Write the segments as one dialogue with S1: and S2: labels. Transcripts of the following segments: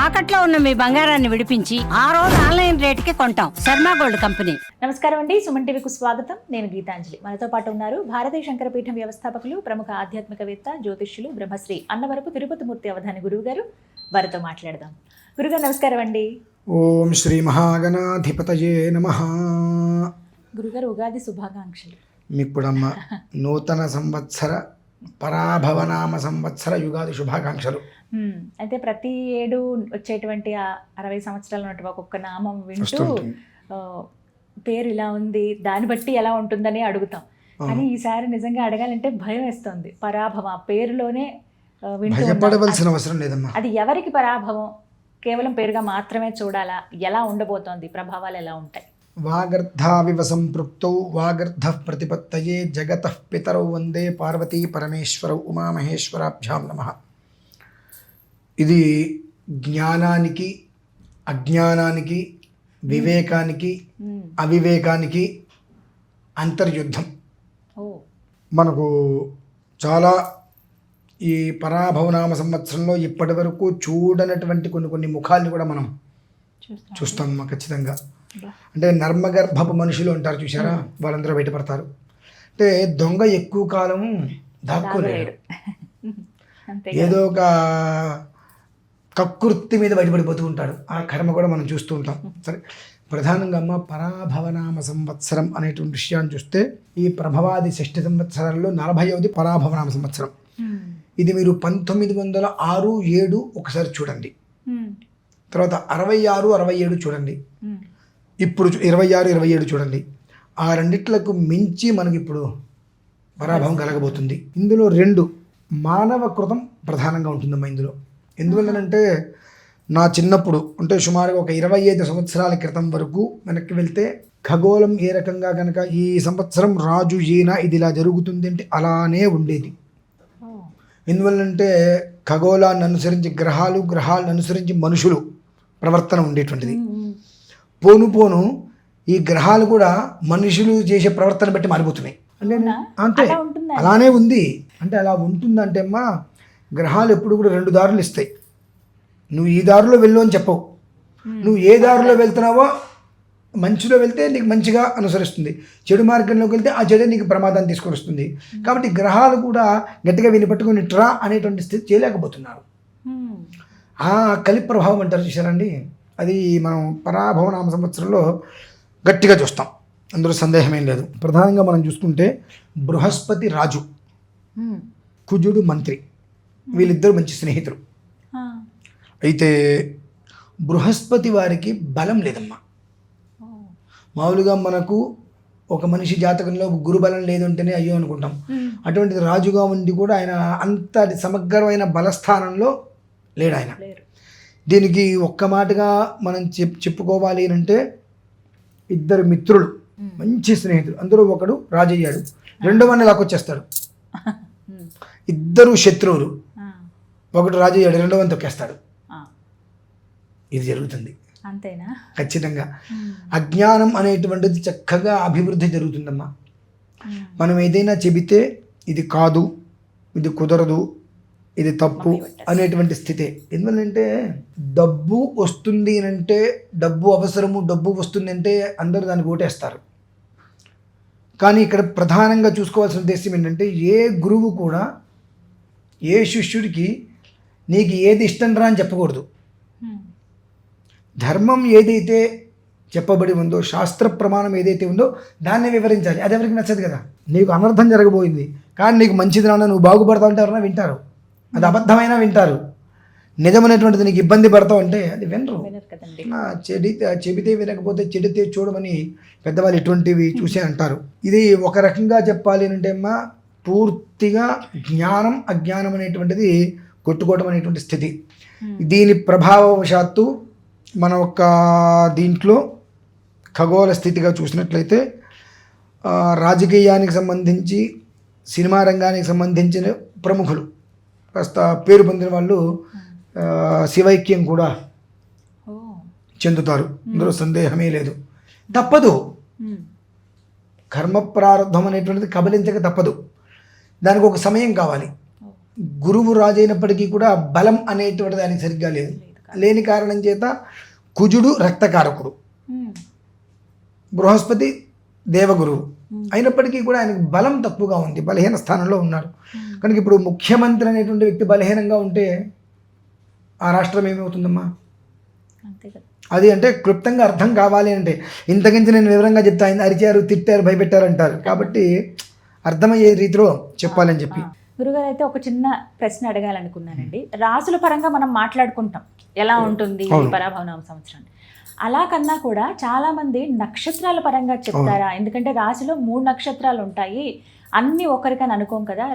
S1: తాకట్లో ఉన్న మీ బంగారాన్ని విడిపించి ఆ రోజు ఆన్లైన్ రేటుకి కొంటాం. Sharma gold company.
S2: నమస్కారం అండి, సుమన్ టీవీకు స్వాగతం. నేను గీతాంజలి. మనతో పాటు ఉన్నారు భారతీయ శంకరపీఠం వ్యవస్థాపకులు, ప్రముఖ ఆధ్యాత్మికవేత్త, జ్యోతిష్యులు, బ్రహ్మశ్రీ అన్నవరపు తిరుపతిమూర్తి అవధాని గురువు గారు. వారితో మాట్లాడదాం. గురుగారు నమస్కారం అండి.
S3: ఓం శ్రీ మహాగణాధిపతయే నమః.
S2: గురుగారు, ఉగాది శుభాకాంక్షలు.
S3: మీకుడమ్మ నూతన సంవత్సర పరాభవనామ సంవత్సర యుగాది శుభాకాంక్షలు.
S2: అయితే ప్రతి ఏడు వచ్చేటువంటి 60 సంవత్సరాల ఉన్నటువంటి ఒక్కొక్క నామం వింటూ పేరు ఇలా ఉంది, దాన్ని బట్టి ఎలా ఉంటుందని అడుగుతాం. కానీ ఈసారి నిజంగా అడగాలంటే భయం వేస్తుంది. పరాభవం పేరులోనే
S3: భయపడవలసిన అవసరం లేదమ్మా.
S2: అది ఎవరికి పరాభవం? కేవలం పేరుగా మాత్రమే చూడాలా? ఎలా ఉండబోతోంది? ప్రభావాలు ఎలా ఉంటాయి?
S3: వాగర్ధావివ సంపృక్తౌ వాగర్ధ ప్రతిపత్తయే జగతః పితరౌ వందే పార్వతీ పరమేశ్వరౌ ఉమామహేశ్వరాభ్యాం నమః. ఇది జ్ఞానానికి, అజ్ఞానానికి, వివేకానికి, అవివేకానికి అంతర్యుద్ధం. మనకు చాలా ఈ పరాభవనామ సంవత్సరంలో ఇప్పటి వరకు చూడనటువంటి కొన్ని ముఖాలను కూడా మనం చూస్తాం ఖచ్చితంగా. అంటే నర్మగర్భపు మనుషులు ఉంటారు చూసారా, వాళ్ళందరూ బయటపడతారు. అంటే దొంగ ఎక్కువ కాలం దాక్కోలేడు, ఏదో ఒక కక్కుర్తి మీద బయటపడిపోతూ ఉంటాడు. ఆ కర్మ కూడా మనం చూస్తూ ఉంటాం. సరే, ప్రధానంగా అమ్మ పరాభవనామ సంవత్సరం అనేటువంటి విషయాన్ని చూస్తే ఈ ప్రభవాది 6 సంవత్సరాల్లో 40వది పరాభవనామ సంవత్సరం. ఇది మీరు 1906, 7 ఒకసారి చూడండి, తర్వాత 66, 67 చూడండి, ఇప్పుడు 26, 27 చూడండి. ఆ రెండిట్లకు మించి మనకి ఇప్పుడు పరాభవం కలగబోతుంది. ఇందులో 2 మానవ కృతం ప్రధానంగా ఉంటుందమ్మా ఇందులో. ఎందువల్లనంటే నా చిన్నప్పుడు అంటే సుమారుగా ఒక 25 సంవత్సరాల క్రితం వరకు వెనక్కి వెళ్తే ఖగోళం ఏ రకంగా కనుక ఈ సంవత్సరం రాజు ఈయన ఇది ఇలా జరుగుతుంది అంటే అలానే ఉండేది. ఎందువల్లంటే ఖగోళాన్ని అనుసరించి గ్రహాలను అనుసరించి మనుషులు ప్రవర్తన ఉండేటువంటిది. పోను ఈ గ్రహాలు కూడా మనుషులు చేసే ప్రవర్తన బట్టి మారిపోతున్నాయి. అంటే అంతే, అలానే ఉంది. అంటే అలా ఉంటుందంటే అమ్మా, గ్రహాలు ఎప్పుడు కూడా 2 దారులు ఇస్తాయి. నువ్వు ఈ దారిలో వెళ్ళు అని చెప్పవు. నువ్వు ఏ దారిలో వెళ్తున్నావో, మంచిలో వెళ్తే నీకు మంచిగా అనుసరిస్తుంది, చెడు మార్గంలోకి వెళ్తే ఆ చెడు నీకు ప్రమాదాన్ని తీసుకొని వస్తుంది. కాబట్టి గ్రహాలు కూడా గట్టిగా విని పట్టుకొని ట్రా అనేటువంటి స్థితి చేయలేకపోతున్నారు. ఆ కలి ప్రభావం అంటారు చూసారండి, అది మనం పరాభవనామ సంవత్సరంలో గట్టిగా చూస్తాం, అందులో సందేహమేం లేదు. ప్రధానంగా మనం చూసుకుంటే బృహస్పతి రాజు, కుజుడు మంత్రి, వీళ్ళిద్దరు మంచి స్నేహితులు. అయితే బృహస్పతి వారికి బలం లేదమ్మా. మామూలుగా మనకు ఒక మనిషి జాతకంలో గురుబలం లేదు అంటేనే అయ్యో అనుకుంటాం. అటువంటిది రాజుగా ఉండి కూడా ఆయన అంత సమగ్రమైన బలస్థానంలో లేడు ఆయన. దీనికి ఒక్క మాటగా మనం చెప్పుకోవాలి అంటే 2 మిత్రులు, మంచి స్నేహితులు, అందులో ఒకడు రాజయ్యాడు, రెండో వాడిని లాక్కొచ్చేస్తాడు. 2 శత్రువులు, ఒకడు రాజయ్యాడు, రెండో వాడిని తొక్కేస్తాడు. ఇది జరుగుతుంది
S2: అంతేనా?
S3: ఖచ్చితంగా. అజ్ఞానం అనేటువంటిది చక్కగా అభివృద్ధి జరుగుతుందమ్మా. మనం ఏదైనా చెబితే ఇది కాదు, ఇది కుదరదు, ఇది తప్పు అనేటువంటి స్థితే. ఎందుకంటే డబ్బు వస్తుంది అంటే, డబ్బు అవసరము, డబ్బు వస్తుంది అంటే అందరూ దాన్ని ఓటేస్తారు. కానీ ఇక్కడ ప్రధానంగా చూసుకోవాల్సిన ఉద్దేశం ఏంటంటే, ఏ గురువు కూడా ఏ శిష్యుడికి నీకు ఏది ఇష్టం రా అని చెప్పకూడదు. ధర్మం ఏదైతే చెప్పబడి ఉందో, శాస్త్ర ప్రమాణం ఏదైతే ఉందో దాన్ని వివరించాలి. అది ఎవరికి నచ్చదు కదా. నీకు అనర్థం జరగబోయింది కానీ నీకు మంచిది రానా, నువ్వు బాగుపడతావు అంటే ఎవరైనా వింటారు. అది అబద్ధమైనా వింటారు. నిజమైనటువంటిది నీకు ఇబ్బంది పడతావు అంటే అది వినరు. చెబితే వినకపోతే చెడితే చూడమని పెద్దవాళ్ళు ఇటువంటివి చూసే అంటారు. ఇది ఒక రకంగా చెప్పాలి అంటే అమ్మా, పూర్తిగా జ్ఞానం అజ్ఞానం అనేటువంటిది కొట్టుకోవడం అనేటువంటి స్థితి. దీని ప్రభావవశాత్తు మన ఒక దీంట్లో ఖగోళ స్థితిగా చూసినట్లయితే రాజకీయానికి సంబంధించి, సినిమా రంగానికి సంబంధించిన ప్రముఖులు, కాస్త పేరు పొందిన వాళ్ళు శివైక్యం కూడా చెందుతారు, అందులో సందేహమే లేదు. తప్పదు, కర్మ ప్రారంభం అనేటువంటిది కబలించక తప్పదు. దానికి ఒక సమయం కావాలి. గురువు రాజైనప్పటికీ కూడా బలం అనేటువంటి దానికి సరిగ్గా లేదు. లేని కారణం చేత కుజుడు రక్తకారకుడు, బృహస్పతి దేవగురువు అయినప్పటికీ కూడా ఆయనకు బలం తక్కువగా ఉంది, బలహీన స్థానంలో ఉన్నారు. కనుక ఇప్పుడు ముఖ్యమంత్రి అనేటువంటి వ్యక్తి బలహీనంగా ఉంటే ఆ రాష్ట్రం ఏమవుతుందమ్మా?
S2: అంతే కదా.
S3: అది అంటే క్లుప్తంగా అర్థం కావాలి అంటే ఇంతకించి నేను వివరంగా చెప్తా, ఆయన అరిచారు, తిట్టారు, భయపెట్టారు అంటారు. కాబట్టి అర్థమయ్యే రీతిలో చెప్పాలని చెప్పి.
S2: గురుగారు అయితే ఒక చిన్న ప్రశ్న అడగాలనుకున్నానండి. రాసుల పరంగా మనం మాట్లాడుకుంటాం ఎలా ఉంటుంది పరాభవనామ సంవత్సరం, అలా కన్నా కూడా చాలా మంది నక్షత్రాల పరంగా చెప్తారా? ఎందుకంటే రాశిలో 3 నక్షత్రాలు ఉంటాయి, అన్ని ఒకరికని అనుకోం కదా,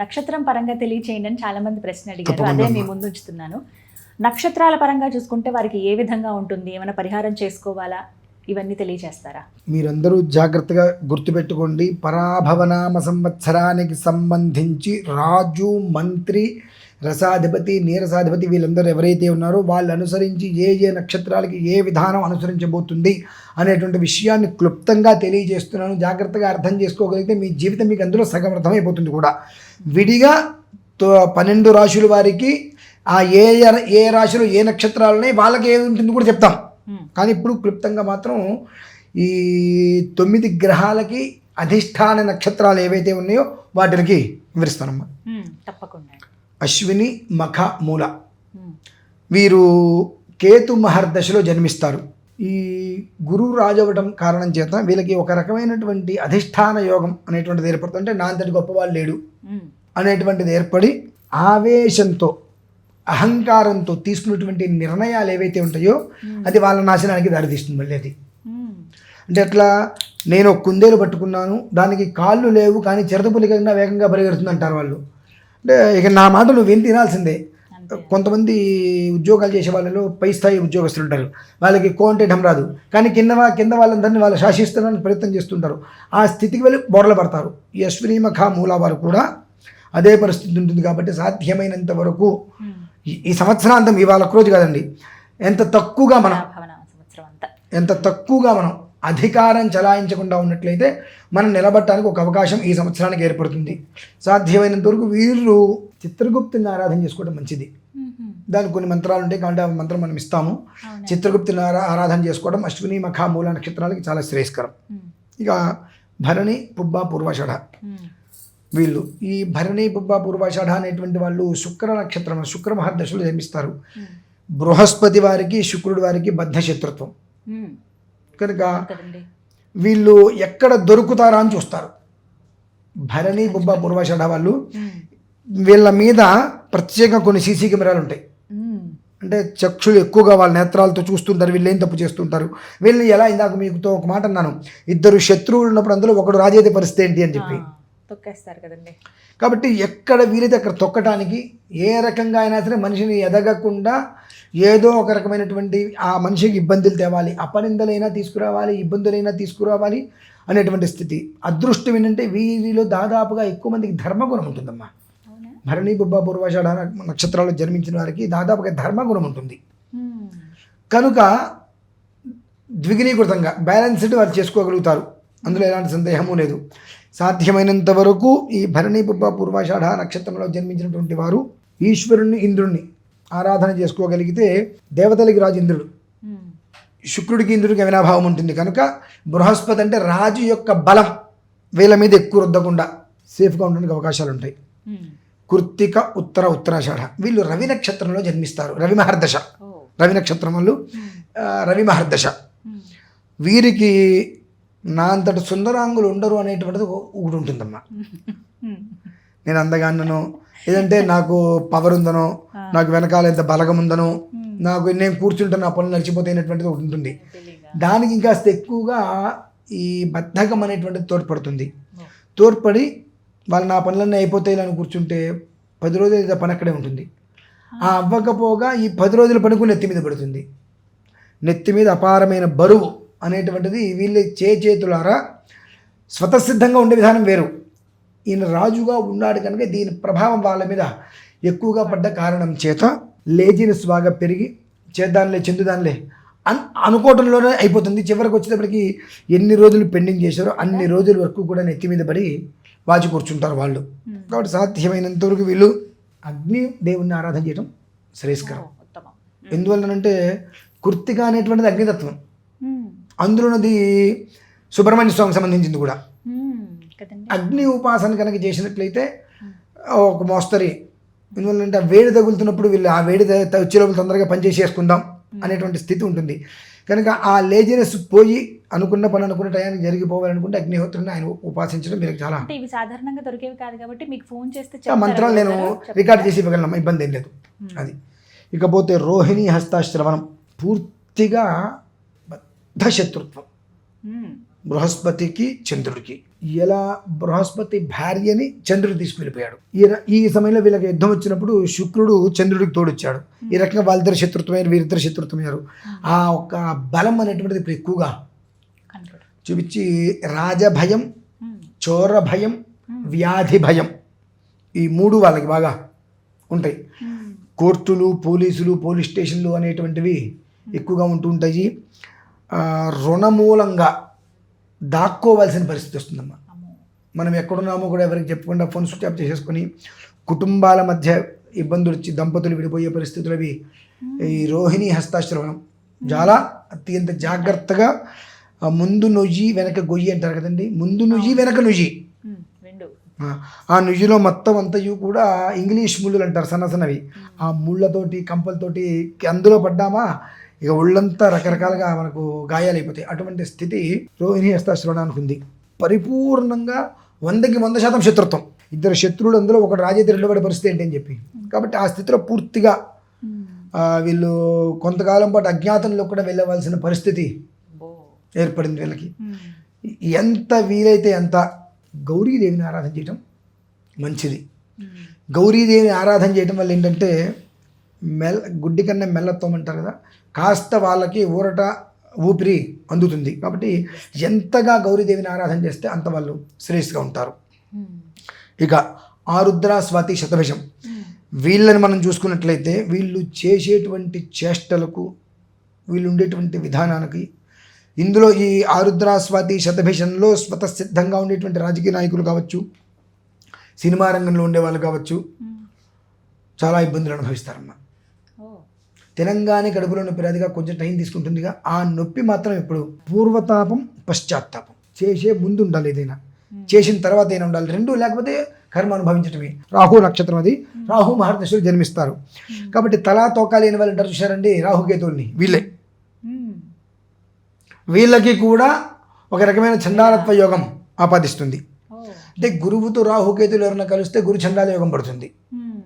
S2: నక్షత్రం పరంగా తెలియచేయండి అని చాలా మంది ప్రశ్న అడిగారు. అదే మీ ముందు ఉంచుతున్నాను. నక్షత్రాల పరంగా చూసుకుంటే వారికి ఏ విధంగా ఉంటుంది, ఏమైనా పరిహారం చేసుకోవాలా, ఇవన్నీ తెలియజేస్తారా?
S3: మీరందరూ జాగ్రత్తగా గుర్తుపెట్టుకోండి. పరాభవనామ సంవత్సరానికి సంబంధించి రాజు, మంత్రి, రసాధిపతి, నీరసాధిపతి వీళ్ళందరూ ఎవరైతే ఉన్నారో వాళ్ళు అనుసరించి ఏ ఏ నక్షత్రాలకి ఏ విధానం అనుసరించబోతుంది అనేటువంటి విషయాన్ని క్లుప్తంగా తెలియజేస్తున్నాను. జాగ్రత్తగా అర్థం చేసుకోగలిగితే మీ జీవితం మీకు అందులో సగం అర్థమైపోతుంది కూడా. విడిగా 12 రాశుల వారికి ఆ ఏ రాశిలో ఏ నక్షత్రాలు ఉన్నాయి వాళ్ళకి ఏది ఉంటుంది కూడా చెప్తాం. కానీ ఇప్పుడు క్లుప్తంగా మాత్రం ఈ 9 గ్రహాలకి అధిష్టాన నక్షత్రాలు ఏవైతే ఉన్నాయో వాటికి వివరిస్తానమ్మా.
S2: తప్పకుండా.
S3: అశ్విని, మఖ, మూల వీరు కేతు మహర్దశలో జన్మిస్తారు. ఈ గురువు రాజవటం కారణం చేత వీళ్ళకి ఒక రకమైనటువంటి అధిష్టాన యోగం అనేటువంటిది ఏర్పడుతుంది. అంటే నా అంతటి గొప్పవాళ్ళు లేడు అనేటువంటిది ఏర్పడి ఆవేశంతో, అహంకారంతో తీసుకున్నటువంటి నిర్ణయాలు ఏవైతే ఉంటాయో అది వాళ్ళ నాశనానికి దారితీస్తుంది. మళ్ళీ అది అంటే అట్లా, నేను ఒక కుందేలు పట్టుకున్నాను, దానికి కాళ్ళు లేవు కానీ చిరతపులి కన్నా వేగంగా పరిగెడుతుంది అంటారు వాళ్ళు. అంటే ఇక నా మాట నువ్వు విని తినాల్సిందే. కొంతమంది ఉద్యోగాలు చేసే వాళ్ళలో పై స్థాయి ఉద్యోగస్తులు ఉంటారు, వాళ్ళకి అంటే ఢమ్ రాదు, కానీ కింద వాళ్ళందరినీ వాళ్ళు శాసిస్తారని ప్రయత్నం చేస్తుంటారు. ఆ స్థితికి వెళ్ళి బోర్ల పడతారు. ఈ అశ్విని, మఖ, మూల వారు కూడా అదే పరిస్థితి ఉంటుంది. కాబట్టి సాధ్యమైనంత వరకు ఈ సంవత్సరాంతం, ఇవాళ రోజు కాదండి, ఎంత తక్కువగా మనం అధికారం చలాయించకుండా ఉన్నట్లయితే మనం నిలబడటానికి ఒక అవకాశం ఈ సంవత్సరానికి ఏర్పడుతుంది. సాధ్యమైనంత వరకు వీరు చిత్రగుప్తుని ఆరాధన చేసుకోవడం మంచిది. దానికి కొన్ని మంత్రాలు ఉంటాయి కాబట్టి ఆ మంత్రం మనం ఇస్తాము. చిత్రగుప్తుని ఆరాధన చేసుకోవడం అశ్విని, మఖ, మూల నక్షత్రాలకి చాలా శ్రేయస్కరం. ఇక భరణి, పుబ్బ, పూర్వాషాఢ వీళ్ళు, ఈ భరణి, పుబ్బ, పూర్వాషాఢ అనేటువంటి వాళ్ళు శుక్ర నక్షత్రం, శుక్ర మహర్దశలో జన్మిస్తారు. బృహస్పతి వారికి, శుక్రుడి వారికి బద్ధ శత్రుత్వం కనుక వీళ్ళు ఎక్కడ దొరుకుతారా అని చూస్తారు. భరణి, పుబ్బ, పూర్వాషాఢ వాళ్ళు వీళ్ళ మీద ప్రత్యేక కొన్ని సీసీ కెమెరాలు ఉంటాయి. అంటే చక్షులు ఎక్కువగా వాళ్ళ నేత్రాలతో చూస్తుంటారు, వీళ్ళు ఏం తప్పు చేస్తుంటారు, వీళ్ళని ఎలా, ఇందాక మీకుతో ఒక మాట అన్నాను, 2 శత్రువులు ఉన్నప్పుడు అందులో ఒకడు రాజేది పరిస్థితి ఏంటి అని చెప్పి
S2: తొక్కేస్తారు కదండి. కాబట్టి
S3: ఎక్కడ వీలైతే అక్కడ తొక్కటానికి, ఏ రకంగా అయినా సరే మనిషిని ఎదగకుండా ఏదో ఒక రకమైనటువంటి ఆ మనిషికి ఇబ్బందులు తేవాలి, అపనిందలైనా తీసుకురావాలి, ఇబ్బందులైనా తీసుకురావాలి అనేటువంటి స్థితి. అదృష్టం ఏంటంటే వీరిలో దాదాపుగా ఎక్కువ మందికి ధర్మగుణం ఉంటుందమ్మా. భరణి, పుబ్బ, పూర్వాషాఢ నక్షత్రాల్లో జన్మించిన వారికి దాదాపుగా ధర్మగుణం ఉంటుంది. కనుక ద్విగుణీకృతంగా బ్యాలెన్స్డ్ వారు చేసుకోగలుగుతారు, అందులో ఎలాంటి సందేహము లేదు. సాధ్యమైనంత వరకు ఈ భరణి, పుబ్బ, పూర్వాషాఢ నక్షత్రంలో జన్మించినటువంటి వారు ఈశ్వరుణ్ణి, ఇంద్రుణ్ణి ఆరాధన చేసుకోగలిగితే దేవతలకి రాజు ఇంద్రుడు, శుక్రుడికి ఇంద్రుడికి అవినాభావం ఉంటుంది. కనుక బృహస్పతి అంటే రాజు యొక్క బలం వీళ్ళ మీద ఎక్కువ రుద్దకుండా సేఫ్గా ఉండడానికి అవకాశాలు ఉంటాయి. కృత్తిక, ఉత్తరాషాఢ వీళ్ళు రవి నక్షత్రంలో జన్మిస్తారు. రవి మహర్దశ, రవి నక్షత్రం వాళ్ళు రవి మహర్దశ. వీరికి నా అంతటి సుందరాంగులు ఉండరు అనేటువంటిది ఒకటి ఉంటుందమ్మా. నేను అందగానో, ఏదంటే నాకు పవర్ ఉందనో, నాకు వెనకాల ఎంత బలగం ఉందనో, నాకు నేను కూర్చుంటే నా పనులు నడిచిపోతాయినటువంటిది ఒకటి ఉంటుంది. దానికి ఇంకాస్త ఎక్కువగా ఈ బద్ధకం అనేటువంటిది తోడ్పడి వాళ్ళు నా పనులన్నీ అయిపోతాయి అని కూర్చుంటే 10 రోజులు పని అక్కడే ఉంటుంది. ఆ అవ్వకపోగా ఈ 10 రోజుల పనికి నెత్తి మీద పడుతుంది. నెత్తి మీద అపారమైన బరువు అనేటువంటిది వీళ్ళు చేతులారా స్వతసిద్ధంగా ఉండే విధానం వేరు. ఈయన రాజుగా ఉన్నాడు కనుక దీని ప్రభావం వాళ్ళ మీద ఎక్కువగా పడ్డ కారణం చేత లేజినెస్ బాగా పెరిగి చెందుదానిలే అనుకోవడంలోనే అయిపోతుంది. చివరికి వచ్చేటప్పటికి ఎన్ని రోజులు పెండింగ్ చేశారో అన్ని రోజుల వరకు కూడా నెత్తి మీద పడి వాచి కూర్చుంటారు వాళ్ళు. కాబట్టి సాధ్యమైనంత వరకు వీళ్ళు అగ్ని దేవుణ్ణి ఆరాధన చేయడం శ్రేయస్కరం. ఎందువల్లనంటే కృత్తిక అనేటువంటిది అగ్నితత్వం,
S2: మ్మ్.
S3: అందులోనది సుబ్రహ్మణ్య స్వామికి సంబంధించింది కూడా.
S2: మ్మ్. కదండి.
S3: అగ్ని ఉపాసన కనుక చేసినట్లయితే ఒక మోస్తరి, ఎందువల్లంటే ఆ వేడి తగులుతున్నప్పుడు వీళ్ళు ఆ వేడి వచ్చే లోపల తొందరగా పనిచేసేసుకుందాం అనేటువంటి స్థితి ఉంటుంది. కనుక ఆ లేజినెస్ పోయి అనుకున్న పని అనుకున్న టయానికి జరిగిపోవాలనుకుంటే అగ్నిహోత్రుని ఆయన ఉపాసించడం మీరు చాలా.
S2: అంటే ఇవి సాధారణంగా దొరికేవి కాదు కాబట్టి మీకు ఫోన్ చేస్తే
S3: ఆ
S2: చెప్తారా
S3: మంత్రాలు నేను
S2: గురువుగారు?
S3: రికార్డ్ చేసి ఇవ్వగలను, ఇబ్బంది ఏం లేదు. అది ఇకపోతే రోహిణి హస్తాశ్రవణం పూర్తిగా బద్ధ శత్రుత్వం
S2: మ్మ్.
S3: బృహస్పతికి చంద్రుడికి. ఎలా బృహస్పతి భార్యని చంద్రుడు తీసుకెళ్ళిపోయాడు. ఈ సమయంలో వీళ్ళకి యుద్ధం వచ్చినప్పుడు శుక్రుడు చంద్రుడికి తోడొచ్చాడు. ఈ రకంగా వాళ్ళిద్దరు శత్రుత్వమయ్యారు, వీరిద్దరు శత్రుత్వమయ్యారు. ఆ ఒక బలం అనేటువంటిది ఇప్పుడు ఎక్కువగా
S2: కనపడు.
S3: చూపించి రాజభయం,
S2: మ్మ్.
S3: చోర భయం, వ్యాధి భయం, ఈ మూడు వాళ్ళకి బాగా ఉంటాయి.
S2: మ్మ్.
S3: కోర్టులు, పోలీసులు, పోలీస్ స్టేషన్లు అనేటువంటివి ఎక్కువగా ఉంటూ ఉంటాయి. రుణమూలంగా దాక్కోవాల్సిన పరిస్థితి వస్తుందమ్మా.
S2: అమ్మో.
S3: మనం ఎక్కడున్నామో కూడా ఎవరికి చెప్పకుండా ఫోన్ స్విచ్ ఆఫ్ చేసేసుకొని కుటుంబాల మధ్య ఇబ్బందులు వచ్చి దంపతులు విడిపోయే పరిస్థితులు అవి ఈ రోహిణి హస్తాశ్రవణం చాలా అత్యంత జాగ్రత్తగా. ముందు నుయ్యి వెనక గొయ్యి అంటారు కదండి, ముందు నుయ్యి వెనక నుయ్యి.
S2: మ్మ్. రెండు.
S3: ఆ నుయ్యిలో మొత్తం అంతయు కూడా ఇంగ్లీష్ ముళ్ళులు అంటారు, సన్న సన్నవి. ఆ ముళ్ళతోటి కంపలతోటి అందులో పడ్డామా ఇక ఒళ్ళంతా రకరకాలుగా మనకు గాయాలైపోతాయి. అటువంటి స్థితి రోహిణి హస్తాశ్రవణానికి ఉంది. పరిపూర్ణంగా 100కి 100% శత్రుత్వం. ఇద్దరు శత్రువులు అందులో ఒకటి రాజేతి రెండోవాడి పరిస్థితి ఏంటి అని చెప్పి. కాబట్టి ఆ స్థితిలో పూర్తిగా
S2: మ్మ్.
S3: వీళ్ళు కొంతకాలం పాటు అజ్ఞాతంలో కూడా వెళ్ళవలసిన పరిస్థితి
S2: అబ్బో.
S3: ఏర్పడింది వీళ్ళకి.
S2: మ్మ్.
S3: ఎంత వీలైతే అంత గౌరీదేవిని ఆరాధన చేయటం మంచిది.
S2: మ్మ్.
S3: గౌరీదేవిని ఆరాధన చేయడం వల్ల ఏంటంటే గుడ్డి కన్నా మెల్లత్వం అంటారు కదా, కాస్త వాళ్ళకి ఊరట ఊపిరి అందుతుంది. కాబట్టి ఎంతగా గౌరీదేవిని ఆరాధన చేస్తే అంత వాళ్ళు శ్రేష్ఠగా ఉంటారు.
S2: మ్మ్.
S3: ఇక ఆరుద్ర, స్వాతి, శతభిషం
S2: మ్మ్.
S3: వీళ్ళని మనం చూసుకున్నట్లయితే వీళ్ళు చేసేటువంటి చేష్టలకు, వీళ్ళు ఉండేటువంటి విధానానికి, ఇందులో ఈ ఆరుద్ర, స్వాతి, శతభిషంలో స్వతసిద్ధంగా ఉండేటువంటి రాజకీయ నాయకులు కావచ్చు, సినిమా రంగంలో ఉండేవాళ్ళు కావచ్చు,
S2: మ్మ్.
S3: చాలా ఇబ్బందులు అనుభవిస్తారమ్మా.
S2: ఓ.
S3: తెలంగాణ కడుపులో నొప్పి రాదుగా, కొంచెం టైం తీసుకుంటుందిగా. ఆ నొప్పి మాత్రం ఇప్పుడు పూర్వతాపం, పశ్చాత్తాపం. చేసే ముందు ఉండాలి ఏదైనా, చేసిన తర్వాత అయినా ఉండాలి. రెండు లేకపోతే కర్మ అనుభవించటమే. రాహు నక్షత్రం అది, రాహు మహర్దశలు జన్మిస్తారు. కాబట్టి తలా తోకా లేని వాళ్ళు అంటారు చూశారండి రాహుకేతువుల్ని, వీళ్ళే.
S2: మ్మ్.
S3: వీళ్ళకి కూడా ఒక రకమైన చండాలత్వ యోగం ఆపాదిస్తుంది.
S2: ఓ.
S3: అంటే గురువుతో రాహుకేతులు ఎవరైనా కలిస్తే గురు చండాల యోగం పడుతుంది.
S2: మ్మ్.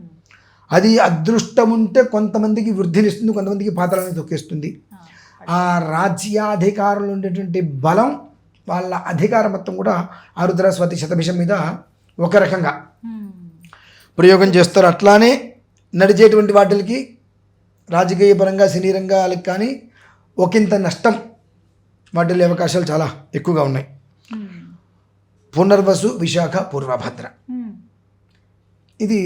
S3: అది అదృష్టం ఉంటే కొంతమందికి వృద్ధినిస్తుంది, కొంతమందికి పాతాళాన్ని తొక్కేస్తుంది. ఆ రాజ్యాధికారులు ఉండేటువంటి బలం, వాళ్ళ అధికారం మొత్తం కూడా ఆరుద్ర, స్వాతి, శతభిషం మీద ఒక రకంగా
S2: మ్మ్.
S3: ప్రయోగం చేస్తారు. అట్లానే నడిచేటువంటి వాటికి రాజకీయ పరంగా, సినీ రంగాలకు కానీ ఒకంత నష్టం వాటిల్లే అవకాశాలు చాలా ఎక్కువగా ఉన్నాయి.
S2: మ్మ్.
S3: పునర్వసు, విశాఖ, పూర్వభద్ర
S2: మ్మ్.
S3: ఇది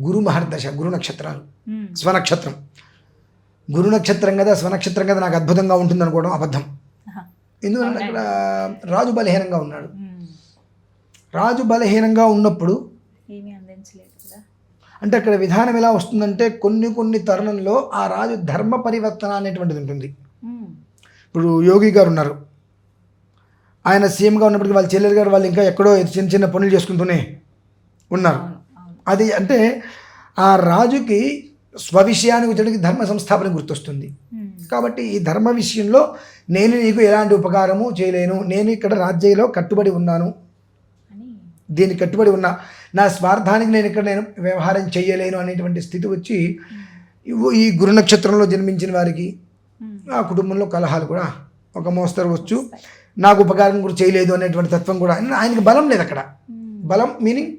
S3: గురు మహర్దశ, గురు నక్షత్రాలు.
S2: మ్మ్.
S3: స్వనక్షత్రం, గురు నక్షత్రం కదా, స్వనక్షత్రం కదా నాకు అద్భుతంగా ఉంటుంది అనుకోవడం అబద్ధం.
S2: ఆహా.
S3: ఎందుకంటే అక్కడ రాజు బలహీనంగా ఉన్నాడు.
S2: మ్మ్.
S3: రాజు బలహీనంగా ఉన్నప్పుడు
S2: ఏమీ అందించలేదు కదా.
S3: అంటే అక్కడ విధానం ఎలా వస్తుందంటే కొన్ని తరుణంలో ఆ రాజు ధర్మ పరివర్తన అనేటువంటిది ఉంటుంది.
S2: మ్మ్.
S3: ఇప్పుడు యోగి గారు ఉన్నారు, ఆయన సీఎంగా ఉన్నప్పటికీ వాళ్ళ చెల్లెలు గారు వాళ్ళు ఇంకా ఎక్కడో చిన్న చిన్న పనులు చేసుకుంటూనే ఉన్నారు.
S2: అవును. అవును.
S3: అది అంటే ఆ రాజుకి స్వవిషయానికి వచ్చేటికి ధర్మ సంస్థాపన గుర్తొస్తుంది.
S2: మ్మ్.
S3: కాబట్టి ఈ ధర్మ విషయంలో నేను నీకు ఎలాంటి ఉపకారము చేయలేను, నేను ఇక్కడ రాజ్యంలో కట్టుబడి ఉన్నాను,
S2: అని.
S3: దీనికి కట్టుబడి ఉన్నా, నా స్వార్థానికి నేను వ్యవహారం చేయలేను అనేటువంటి స్థితి వచ్చి ఈ గురు నక్షత్రంలో జన్మించిన వారికి
S2: మ్మ్.
S3: ఆ కుటుంబంలో కలహాలు కూడా ఒక మోస్తరు వచ్చు. నాకు ఉపకారం కూడా చేయలేదు అనేటువంటి తత్వం కూడా, ఆయనకి బలం లేదు అక్కడ. బలం మీనింగ్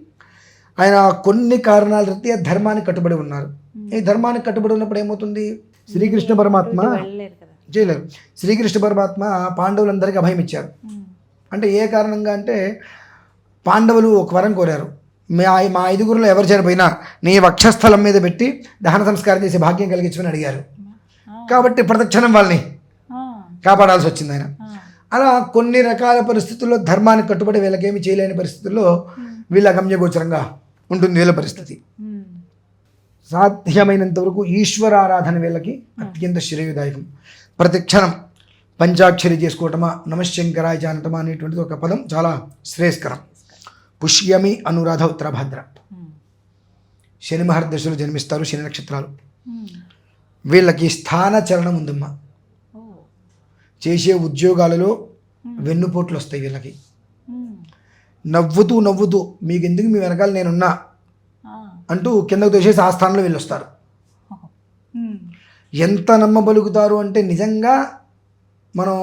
S3: ఆయన కొన్ని కారణాల రీత్యా ధర్మానికి కట్టుబడి ఉన్నారు. ఈ ధర్మానికి కట్టుబడి ఉన్నప్పుడు ఏమవుతుంది, శ్రీకృష్ణ పరమాత్మ
S2: వెళ్ళలేరు కదా.
S3: చేయలేరు. శ్రీకృష్ణ పరమాత్మ పాండవులందరికీ అభయం ఇచ్చారు.
S2: మ్మ్.
S3: అంటే ఏ కారణంగా అంటే పాండవులు ఒక వరం కోరారు, మా ఐదుగురులో ఎవరు చనిపోయినా నీ వక్షస్థలం మీద పెట్టి దహన సంస్కారం చేసే భాగ్యం కలిగించమని అడిగారు. కాబట్టి ప్రతిక్షణం వాళ్ళని
S2: ఆ.
S3: కాపాడాల్సి వచ్చింది ఆయన.
S2: ఆ.
S3: అలా కొన్ని రకాల పరిస్థితుల్లో ధర్మానికి కట్టుబడి వీళ్ళకేమి చేయలేని పరిస్థితుల్లో వీళ్ళ గమ్యగోచరంగా ఉంటుంది వీళ్ళ పరిస్థితి.
S2: మ్మ్.
S3: సాధ్యమైనంత వరకు ఈశ్వరారాధన వీళ్ళకి అత్యంత శ్రేయదాయకం. ప్రతి క్షణం పంచాక్షరి చేసుకోవటమా, నమశంకరాయ జానటమా అనేటువంటిది ఒక పదం చాలా శ్రేయస్కరం. పుష్యమి, అనురాధ, ఉత్తరభద్ర. శని మహర్దశలో జన్మిస్తారు, శని నక్షత్రాలు. వీళ్ళకి స్థాన చలనం ఉందమ్మా. చేసే ఉద్యోగాలలో వెన్నుపోట్లు వస్తాయి వీళ్ళకి. నవ్వుతూ నవ్వుతూ మీకు ఎందుకు మీ వెనకాల నేనున్నా అంటూ కిందకు తోసేసి ఆ స్థానంలో వీళ్ళు వస్తారు. ఎంత నమ్మబలుగుతారు అంటే నిజంగా మనం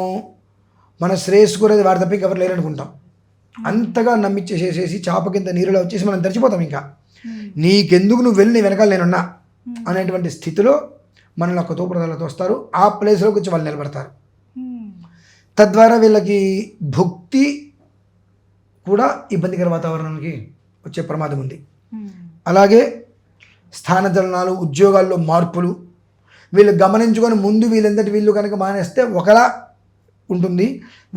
S3: మన శ్రేయస్సు కోరేది వారి తప్ప ఎవరు లేరనుకుంటాం. అంతగా నమ్మిచ్చేసేసి చాప కింద నీరులో వచ్చేసి మనం తెరిచిపోతాం. ఇంకా నీకెందుకు నువ్వు వెళ్ళి నీ వెనకాల నేనున్నా అనేటువంటి స్థితిలో మనల్ని ఒక తోపుడుదలతో వస్తారు. ఆ ప్లేస్లోకి వచ్చి వాళ్ళు నిలబడతారు. తద్వారా వీళ్ళకి భుక్తి కూడా ఇబ్బందికర వాతావరణానికి వచ్చే ప్రమాదం ఉంది. అలాగే స్థానచలనాలు, ఉద్యోగాల్లో మార్పులు వీళ్ళు గమనించుకొని ముందు వీళ్ళు కనుక మానేస్తే ఒకలా ఉంటుంది,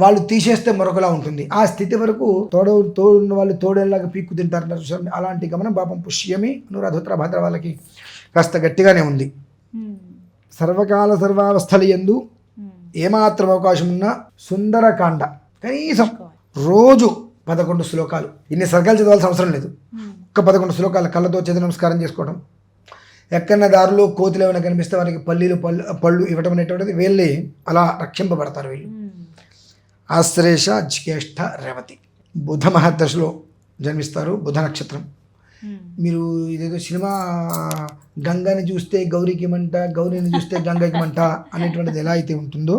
S3: వాళ్ళు తీసేస్తే మరొకలా ఉంటుంది. ఆ స్థితి వరకు తోడున్న వాళ్ళు తోడేలాగా పీక్కు తింటారంటారు చూసారు. అలాంటి గమనం పాపం పుష్యమి, అనురాధోత్తర భద్ర వాళ్ళకి కాస్త గట్టిగానే ఉంది. సర్వకాల సర్వావస్థలు యందు ఏమాత్రం అవకాశం ఉన్నా సుందరకాండ కనీసం రోజు 11 శ్లోకాలు, ఇన్ని సర్గాలు చదవాల్సిన అవసరం లేదు. ఒక్క 11 శ్లోకాలు కళ్ళతో చేతి నమస్కారం చేసుకోవడం. ఎక్కడన్నా దారిలో కోతులు ఏమైనా కనిపిస్తే వారికి పళ్ళు ఇవ్వడం అనేటువంటిది వీళ్ళే అలా రక్షింపబడతారు. వీళ్ళు ఆశ్లేష, జ్యేష్ఠ, రేవతి. బుధ మహర్దశలో జన్మిస్తారు, బుధ నక్షత్రం. మీరు ఇదేదో సినిమా గంగని చూస్తే గౌరికి మంట, గౌరిని చూస్తే గంగకి మంట అనేటువంటిది ఎలా అయితే ఉంటుందో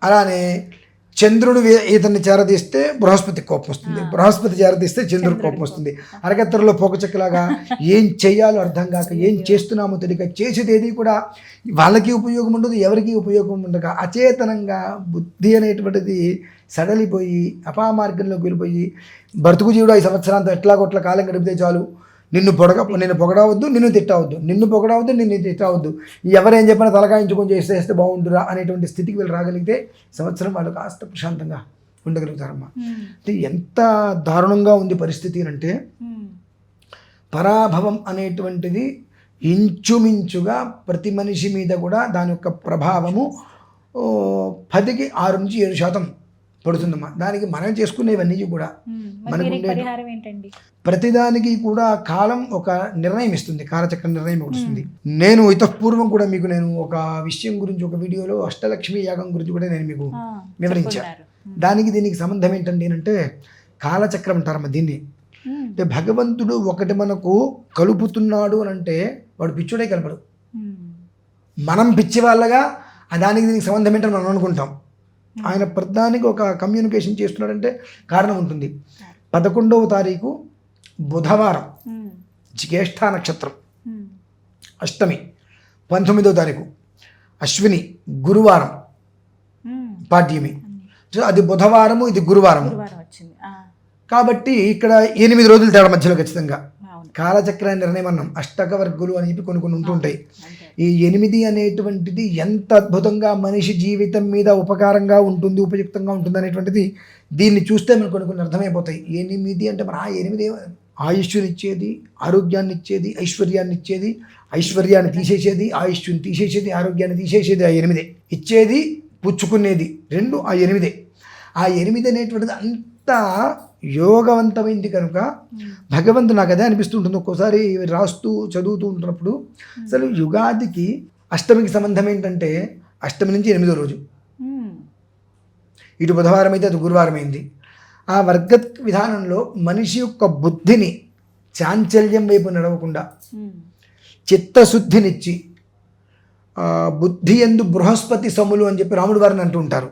S3: అలానే చంద్రుడు ఇతన్ని చేరదీస్తే బృహస్పతి కోపం వస్తుంది, బృహస్పతి చేరదీస్తే చంద్రుడు కోపం వస్తుంది. అరగత్తరలో పోకచెక్కలాగా ఏం చేయాలో అర్థం కాక, ఏం చేస్తున్నామో తెలియక, చేసేది ఏది కూడా వాళ్ళకి ఉపయోగం ఉండదు, ఎవరికి ఉపయోగం ఉండక అచేతనంగా బుద్ధి అనేటువంటిది సడలిపోయి అపామార్గంలోకి వెళ్ళిపోయి బ్రతుకు జీవుడు 5 సంవత్సరాలతో ఎట్లాగొట్ల కాలం గడిపితే చాలు, నిన్ను పొగడవద్దు, నిన్ను తిట్టవద్దు, నిన్ను పొగడవద్దు, నిన్ను తిట్టవద్దు, ఎవరేం చెప్పినా తలకాయించుకొని చేస్తే బాగుంటుందా అనేటువంటి స్థితికి వీళ్ళు రాగలిగితే సంవత్సరం వాళ్ళు కాస్త ప్రశాంతంగా ఉండగలుగుతారమ్మా. అంటే ఎంత దారుణంగా ఉంది పరిస్థితి అంటే పరాభవం అనేటువంటిది ఇంచుమించుగా ప్రతి మనిషి మీద కూడా దాని యొక్క ప్రభావము 10కి 6 నుంచి 7% పడుతుందమ్మా. దానికి మనం చేసుకునేవన్నీ కూడా ప్రతిదానికి కూడా కాలం ఒక నిర్ణయం ఇస్తుంది, కాలచక్ర నిర్ణయం వస్తుంది. నేను ఇతపూర్వం కూడా మీకు నేను ఒక విషయం గురించి ఒక వీడియోలో అష్టలక్ష్మి యాగం గురించి కూడా నేను మీకు వివరించాను. దానికి దీనికి సంబంధం ఏంటండి అంటే కాలచక్రం అంటారమ్మా దీన్ని. అంటే భగవంతుడు ఒకటి మనకు కలుపుతున్నాడు అని అంటే వాడు పిచ్చుడే కలపడు. మనం పిచ్చి వాళ్ళగా దానికి దీనికి సంబంధం ఏంటని మనం అనుకుంటాం. ఆయన ప్రధానికి ఒక కమ్యూనికేషన్ చేస్తున్నాడంటే కారణం ఉంటుంది. 11వ తారీఖు బుధవారం, జ్యేష్ఠ నక్షత్రం, అష్టమి. 19వ తారీఖు అశ్విని, గురువారం, పాడ్యమి. అది బుధవారము, ఇది గురువారము. కాబట్టి ఇక్కడ 8 రోజులు తేడా మధ్యలో ఖచ్చితంగా కాలచక్ర నిర్ణయం అన్నాం. అష్టక వర్గులు అని చెప్పి కొన్ని ఉంటుంటాయి. ఈ 8 అనేటువంటిది ఎంత అద్భుతంగా మనిషి జీవితం మీద ఉపకారంగా ఉంటుంది, ఉపయుక్తంగా ఉంటుంది అనేటువంటిది దీన్ని చూస్తే మనకు కొన్ని అర్థమైపోతాయి. 8 అంటే మన 8 ఆయుష్ని ఇచ్చేది, ఆరోగ్యాన్ని ఇచ్చేది, ఐశ్వర్యాన్ని ఇచ్చేది, ఐశ్వర్యాన్ని తీసేసేది, ఆయుష్ని తీసేసేది, ఆరోగ్యాన్ని తీసేసేది ఆ 8 ఇచ్చేది, పుచ్చుకునేది 2 ఆ 8. ఆ 8 అనేటువంటిది అంతా యోగవంతమైంది కనుక భగవంతుడు నాకు అదే అనిపిస్తుంటుంది. ఒక్కోసారి రాస్తూ చదువుతూ ఉంటున్నప్పుడు అసలు యుగాదికి అష్టమికి సంబంధం ఏంటంటే అష్టమి నుంచి 8వ రోజు, ఇటు బుధవారం అయితే అది గురువారం అయింది. ఆ వర్గ విధానంలో మనిషి యొక్క బుద్ధిని చాంచల్యం వైపు నడవకుండా చిత్తశుద్ధినిచ్చి బుద్ధి యందు బృహస్పతి సములు అని చెప్పి రాముడు వారిని అంటూ ఉంటారు.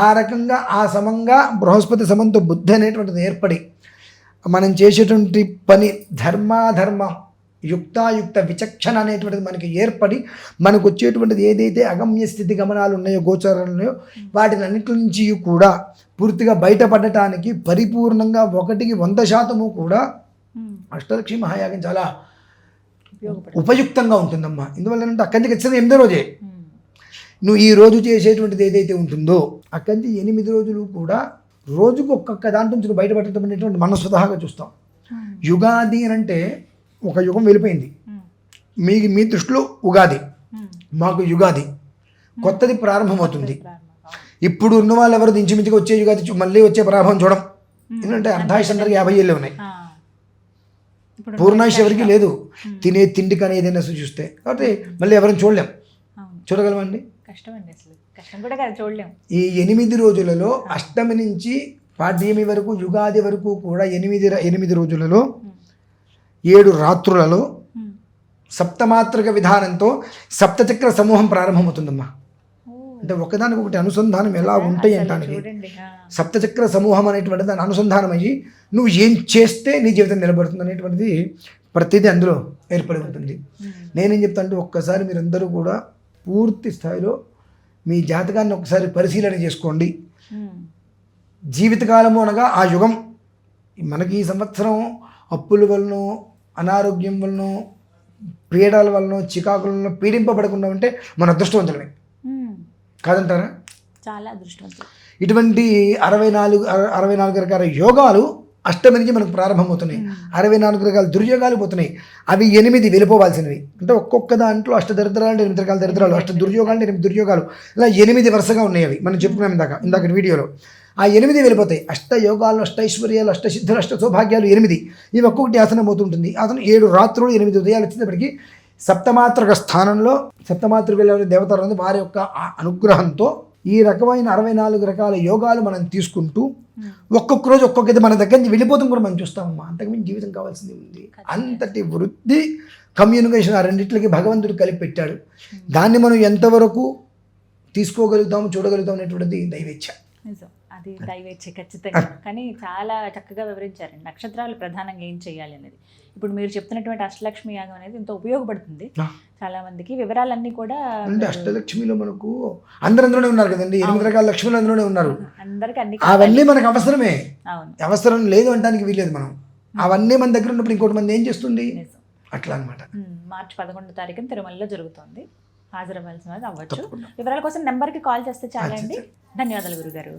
S3: ఆ రకంగా ఆ సమంగా బృహస్పతి సమంతో బుద్ధి అనేటువంటిది ఏర్పడి మనం చేసేటువంటి పని ధర్మాధర్మ యుక్తాయుక్త విచక్షణ అనేటువంటిది మనకి ఏర్పడి మనకు వచ్చేటువంటిది ఏదైతే అగమ్య స్థితి గమనాలు ఉన్నాయో, గోచరాలు ఉన్నాయో, వాటిని అన్నిటి నుంచి కూడా పూర్తిగా బయటపడటానికి పరిపూర్ణంగా 100కి 100% కూడా అష్టలక్ష్మి మహాయాగం చాలా ఉపయుక్తంగా ఉంటుందమ్మా. ఎందువల్ల అంటే అక్కడి నుంచి ఖచ్చితంగా 8వ రోజే నువ్వు ఈ రోజు చేసేటువంటిది ఏదైతే ఉంటుందో అక్కడి నుంచి 8 రోజులు కూడా రోజుకు ఒక్కొక్క దాంట్లో నుంచి బయటపడటం అనేటువంటి మనం స్వతహాగా చూస్తాం. యుగాది అని అంటే ఒక యుగం వెళ్ళిపోయింది. మీ దృష్టిలో ఉగాది, మాకు యుగాది, కొత్తది ప్రారంభమవుతుంది. ఇప్పుడు ఉన్న వాళ్ళు ఎవరు ఇంచుమించుగా వచ్చే యుగాది మళ్ళీ వచ్చే ప్రారంభం చూడం. ఎందుకంటే అర్ధాయుష్ అందరికి 50 ఏళ్ళే ఉన్నాయి, పూర్ణాయుష్ ఎవరికి లేదు. తినే తిండి కానీ ఏదైనా చూస్తే, కాబట్టి మళ్ళీ ఎవరిని చూడలేం. చూడగలమండి?
S2: కష్టం అండి, అసలు కష్టం కూడా కదా, చూడలేం.
S3: ఈ 8 రోజులలో అష్టమి నుంచి పాడ్యమి వరకు యుగాది వరకు కూడా 8 రోజులలో 7 రాత్రులలో సప్తమాత్రిక విధానంతో సప్తచక్ర సమూహం ప్రారంభమవుతుందమ్మా. అంటే ఒకదానికొకటి అనుసంధానం ఎలా ఉంటాయి అంటానికి సప్తచక్ర సమూహం అనేటువంటి దాని అనుసంధానం అయ్యి నువ్వు ఏం చేస్తే నీ జీవితం నిలబడుతుంది అనేటువంటిది ప్రతిదీ అందులో ఏర్పడి ఉంటుంది. నేనేం చెప్తాను అంటే ఒక్కసారి మీరందరూ కూడా పూర్తి స్థాయిలో మీ జాతకాన్ని ఒకసారి పరిశీలన చేసుకోండి. జీవితకాలము అనగా ఆ యుగం. మనకి ఈ సంవత్సరం అప్పుల వలన, అనారోగ్యం వలన, పీడల వలన, చికాకుల పీడింపబడకుండా ఉంటే మన అదృష్టవంతులమే కాదంటారా?
S2: చాలా అదృష్టవంతులు.
S3: ఇటువంటి 64 రకాల యోగాలు అష్టమి నుంచి మనకు ప్రారంభమవుతున్నాయి. 64 రకాల దుర్యోగాలు పోతున్నాయి. అవి 8 వెళ్ళిపోవాల్సినవి. అంటే ఒక్కొక్క దాంట్లో అష్టదరిద్రాలు అంటే 8 రకాల దరిద్రాలు, అష్టదుర్యోగాలు అంటే 8 దుర్యోగాలు, ఇలా 8 వరుసగా ఉన్నాయి. అవి మనం చెప్పుకున్నాం ఇందాక వీడియోలో. ఆ 8 వెళ్ళిపోతాయి. అష్టయోగాలు, అష్టైశ్వర్యాలు, అష్టసిద్ధులు, అష్ట సౌభాగ్యాలు 8. ఇవి ఒక్కొక్కటి ఆసనం అవుతుంటుంది. ఆసనం 7 రాత్రులు 8 ఉదయాలు వచ్చేటప్పటికి సప్తమాత్రిక స్థానంలో సప్తమాత్రికలు దేవతలు వారి యొక్క అనుగ్రహంతో ఈ రకమైన 64 రకాల యోగాలు మనం తీసుకుంటూ ఒక్కొక్క రోజు ఒక్కొక్కటి మన దగ్గర నుంచి వెళ్ళిపోతాం కూడా మనం చూస్తామమ్మా. అంతకుమించి జీవితం కావాల్సింది ఉంది. అంతటి వృద్ధి కమ్యూనికేషన్ ఆ రెండిట్లకి భగవంతుడు కలిపి పెట్టాడు. దాన్ని మనం ఎంతవరకు తీసుకోగలుగుతాము, చూడగలుగుతాం అనేటువంటిది దైవేచ్ఛ.
S2: నిజం, అది దైవేచ్ఛ ఖచ్చితంగా. కానీ చాలా చక్కగా వివరించారండి నక్షత్రాలు ప్రధానంగా ఏం చేయాలి అనేది. ఇప్పుడు మీరు చెప్తున్నటువంటి అష్టలక్ష్మి యాగం అనేది ఎంతో ఉపయోగపడుతుంది చాలా మందికి. వివరాలన్నీ కూడా
S3: అంటే అష్టలక్ష్మిలో మనకు అందరందరూనే ఉన్నారు కదండి, 8 రకాల లక్ష్మిలు అందులోనే ఉన్నారు.
S2: అందరికి అన్ని
S3: అవన్నీ మనకు అవసరమే.
S2: అవును,
S3: అవసరం లేదు అనడానికి వీలేదు. మనం అవన్నీ మన దగ్గర ఉన్నప్పుడు ఇంకోటి మంది ఏం చేస్తుంది అట్లా అనమాట.
S2: మార్చి 11వ తారీఖున తిరుమలలో జరుగుతుంది. హాజరవ్వాల్సిన వాళ్ళు అవ్వచ్చు. వివరాల కోసం నెంబర్కి కాల్ చేస్తే చాలా అండి. ధన్యవాదాలు గురుగారు.